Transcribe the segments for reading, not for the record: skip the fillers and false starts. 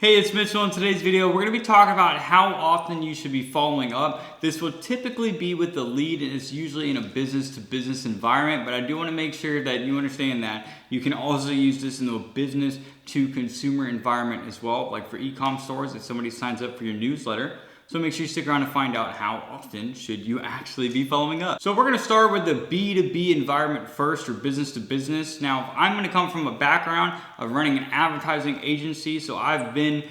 Hey, it's Mitchell. In today's video, we're going to be talking about how often you should be following up. This will typically be with the lead, and it's usually in a business-to-business environment, but I do want to make sure that you understand that you can also use this in a business-to-consumer environment as well, like for e-com stores if somebody signs up for your newsletter. So make sure you stick around to find out how often should you actually be following up. So we're gonna start with the B2B environment first, or business to business. Now, I'm gonna come from a background of running an advertising agency, so I've been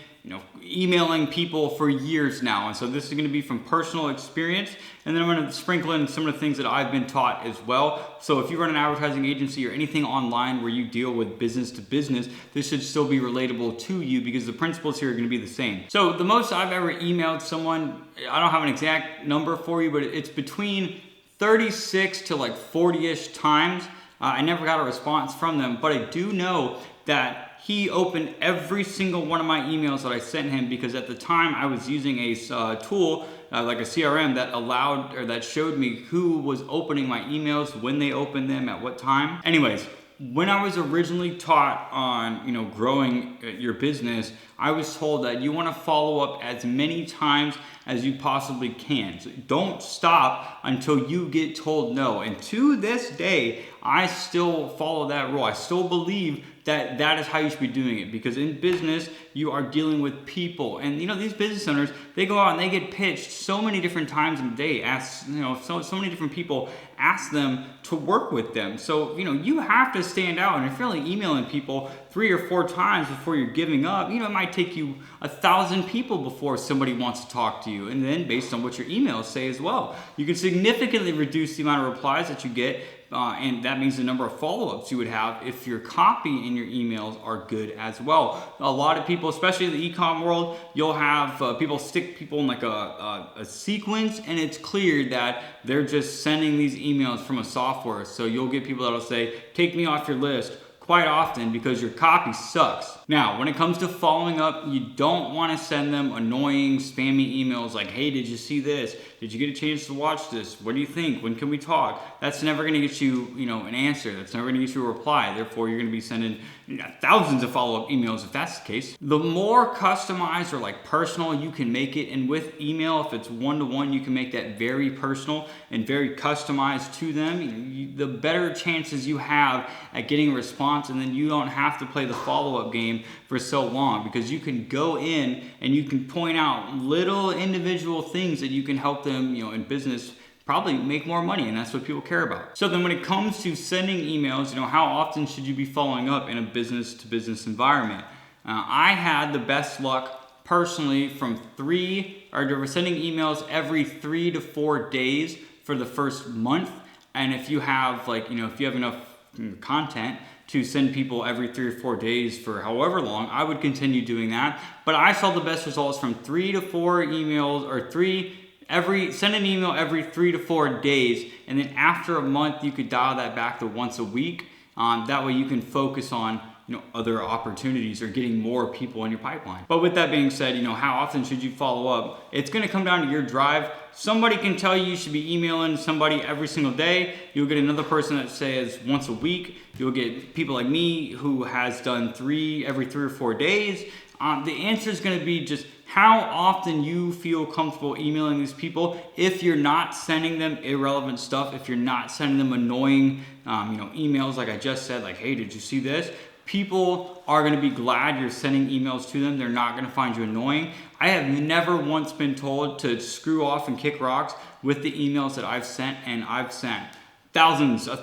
emailing people for years now. And so this is gonna be from personal experience, and then I'm gonna sprinkle in some of the things that I've been taught as well. So if you run an advertising agency or anything online where you deal with business to business, this should still be relatable to you because the principles here are gonna be the same. So the most I've ever emailed someone, I don't have an exact number for you, but it's between 36 to like 40-ish times. I never got a response from them, but I do know that he opened every single one of my emails that I sent him, because at the time I was using a tool like a CRM that allowed, or that showed me who was opening my emails, when they opened them, at what time. Anyways, when I was originally taught on growing your business, I was told that you want to follow up as many times as you possibly can. So don't stop until you get told no. And to this day, I still follow that rule. I still believe that that is how you should be doing it, because in business you are dealing with people, and these business owners, they go out and they get pitched so many different times in a day. So many different people ask them to work with them. So you have to stand out, and if you're only emailing people 3 or 4 times before you're giving up, it might take you 1,000 people before somebody wants to talk to you. And then based on what your emails say as well, you can significantly reduce the amount of replies that you get. And that means the number of follow-ups you would have if your copy in your emails are good as well. A lot of people, especially in the e-com world, you'll have people stick people in like a sequence, and it's clear that they're just sending these emails from a software. So you'll get people that'll say, take me off your list, quite often because your copy sucks. Now, when it comes to following up, you don't want to send them annoying, spammy emails like, hey, did you see this? Did you get a chance to watch this? What do you think? When can we talk? That's never going to get you, an answer. That's never going to get you a reply. Therefore, you're going to be sending thousands of follow-up emails if that's the case. The more customized or like personal you can make it, and with email, if it's one-to-one, you can make that very personal and very customized to them, the better chances you have at getting a response, and then you don't have to play the follow-up game for so long, because you can go in and you can point out little individual things that you can help them, in business, probably make more money, and that's what people care about. So then when it comes to sending emails, how often should you be following up in a business-to-business environment? I had the best luck personally from sending emails every 3 to 4 days for the first month. And if you have if you have enough content to send people every 3 or 4 days for however long, I would continue doing that. But I saw the best results from 3 to 4 emails, or send an email every 3 to 4 days, and then after a month you could dial that back to once a week. That way you can focus on other opportunities or getting more people in your pipeline. But with that being said, how often should you follow up? It's going to come down to your drive. Somebody can tell you should be emailing somebody every single day. You'll get another person that says once a week. You'll get people like me who has done every 3 or 4 days. The answer is going to be just how often you feel comfortable emailing these people. If you're not sending them irrelevant stuff, if you're not sending them annoying emails like I just said, like, hey, did you see this? People are going to be glad you're sending emails to them. They're not going to find you annoying. I have never once been told to screw off and kick rocks with the emails that I've sent, and I've sent thousands of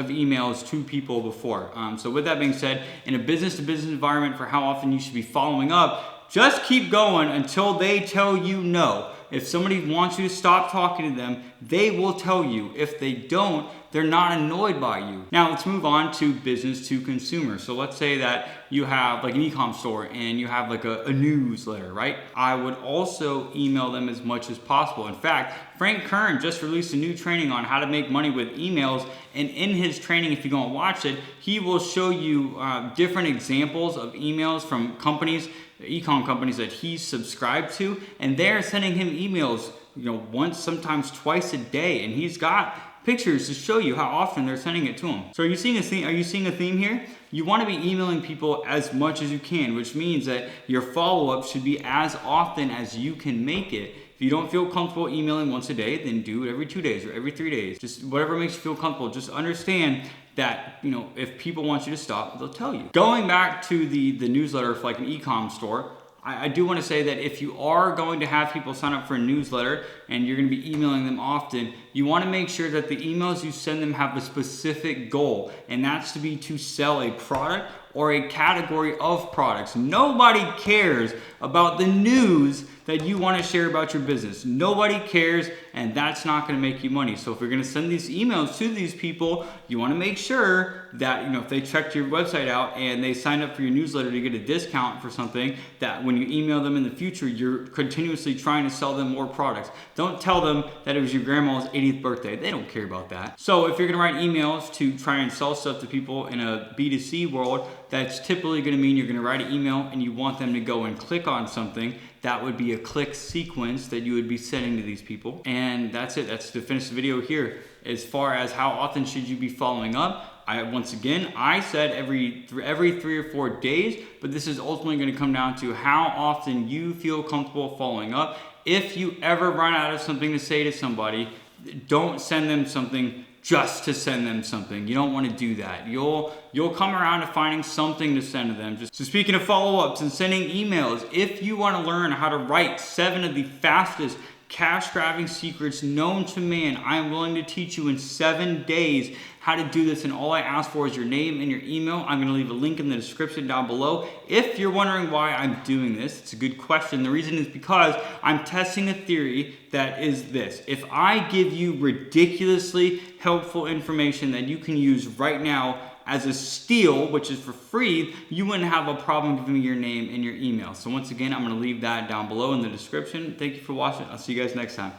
emails to people before. So with that being said, in a business-to-business environment, for how often you should be following up, just keep going until they tell you no. If somebody wants you to stop talking to them, they will tell you. If they don't, they're not annoyed by you. Now let's move on to business to consumer. So let's say that you have like an e-com store and you have like a newsletter, right? I would also email them as much as possible. In fact, Frank Kern just released a new training on how to make money with emails. And in his training, if you go and watch it, he will show you different examples of emails from companies, e-com companies that he's subscribed to, and they're sending him emails, once, sometimes twice a day, and he's got pictures to show you how often they're sending it to him. So are you seeing a theme here? you want to be emailing people as much as you can, which means that your follow-up should be as often as you can make it. If you don't feel comfortable emailing once a day, then do it every 2 days or every 3 days. Just whatever makes you feel comfortable. Just understand that, if people want you to stop, they'll tell you. Going back to the newsletter for like an e-com store, I do want to say that if you are going to have people sign up for a newsletter and you're going to be emailing them often, you want to make sure that the emails you send them have a specific goal, and that's to be to sell a product or a category of products. Nobody cares about the news that you want to share about your business. Nobody cares, and that's not going to make you money. So if you're going to send these emails to these people, you want to make sure that, if they checked your website out and they signed up for your newsletter to get a discount for something, that when you email them in the future, you're continuously trying to sell them more products. Don't tell them that it was your grandma's 80th birthday. They don't care about that. So if you're going to write emails to try and sell stuff to people in a B2C world, that's typically going to mean you're going to write an email and you want them to go and click on something. That would be a click sequence that you would be sending to these people. And that's it. That's to finish the video here. As far as how often should you be following up, I said every 3 or 4 days, but this is ultimately going to come down to how often you feel comfortable following up. If you ever run out of something to say to somebody, don't send them something just to send them something. You don't want to do that. You'll come around to finding something to send to them. So speaking of follow-ups and sending emails, if you want to learn how to write 7 of the fastest cash-grabbing secrets known to man, I am willing to teach you in 7 days how to do this, and all I ask for is your name and your email. I'm going to leave a link in the description down below. If you're wondering why I'm doing this, it's a good question. The reason is because I'm testing a theory that is this. If I give you ridiculously helpful information that you can use right now as a steal, which is for free, you wouldn't have a problem giving me your name and your email. So once again, I'm going to leave that down below in the description. Thank you for watching. I'll see you guys next time.